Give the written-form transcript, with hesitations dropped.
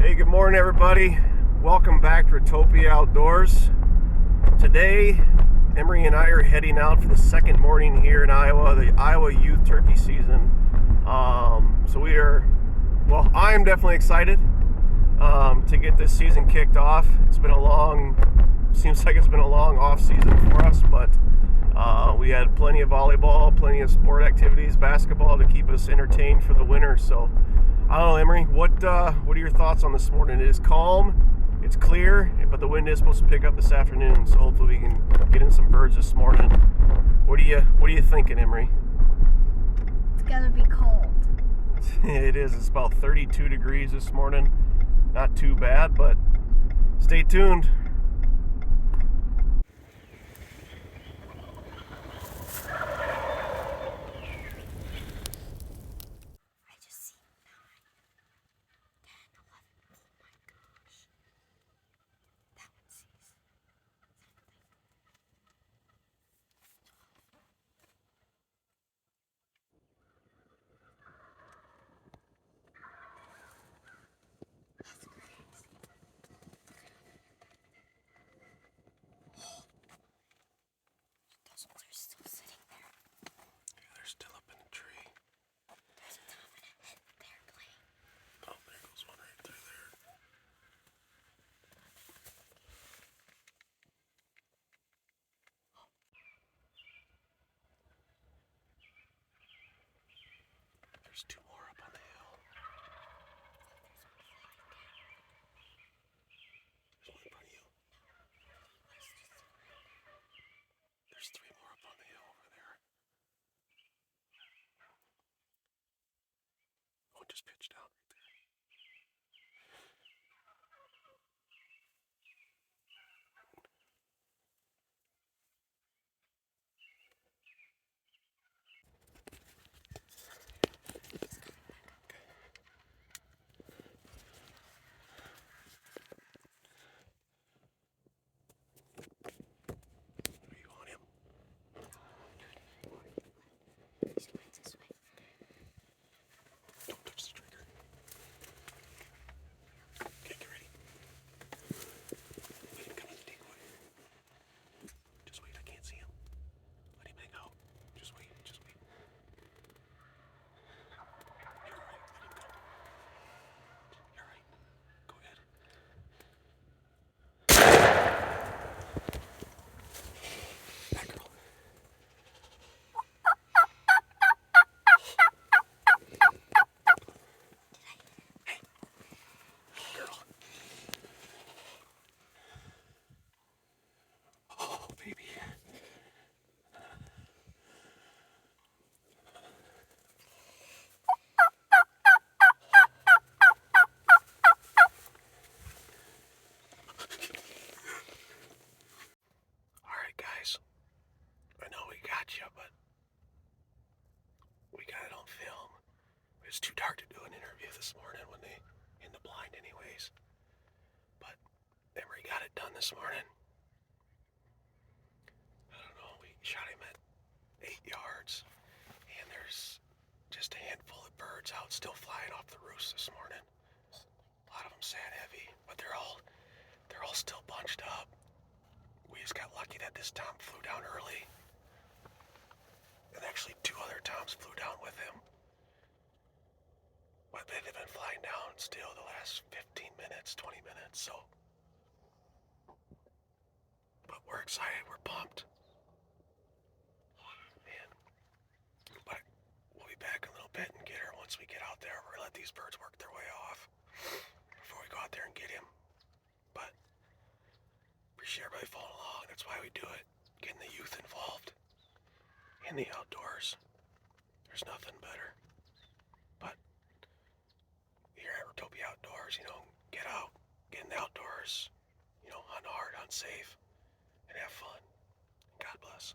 Hey, good morning, everybody. Welcome back to Retopia Outdoors. Today, Emerie and I are heading out for the second morning here in Iowa, the Iowa youth turkey season. I am definitely excited to get this season kicked off. Seems like it's been a long off season for us, but we had plenty of volleyball, plenty of sport activities, basketball to keep us entertained for the winter. So I don't know, Emerie, what are your thoughts on this morning? It is calm, it's clear, but the wind is supposed to pick up this afternoon, so hopefully we can get in some birds this morning. What are you thinking, Emerie? It's gonna be cold. It is. It's about 32 degrees this morning. Not too bad, but stay tuned. They're still sitting there. Yeah, they're still up in the tree. There's a dominant hit there playing. Oh, there goes one right through there. There's two more up on the hill. There's one in front of you. There's three more up on the hill over there. One just pitched out right there. Are you on him? This way. Don't touch the trigger. Okay, get ready. Let him come in the decoy. Just wait, I can't see him. Let him hang out. Just wait. You're alright, let him go. You're alright. Go ahead. That girl. Hey. Girl. Oh, baby. Alright, guys. I know we got you, but we got it on film. It was too dark to do an interview this morning in the blind anyways. But Emerie got it done this morning. I don't know, we shot him at 8 yards, and there's just a handful of birds out still flying off the roost this morning. A lot of them sat heavy, but they're all still bunched up. We just got lucky that this tom flew down early. And actually 2 other toms flew down with him. But they've been flying down still the last 15 minutes, 20 minutes, so. But we're excited, we're pumped. Man. But we'll be back in a little bit and get her once we get out there. We're gonna let these birds work their way off before we go out there and get him. But appreciate everybody following along. That's why we do it. Getting the youth involved in the outdoors. There's nothing better. But here at Retopia Outdoors, get out, get in the outdoors, hunt hard, hunt safe, and have fun. God bless.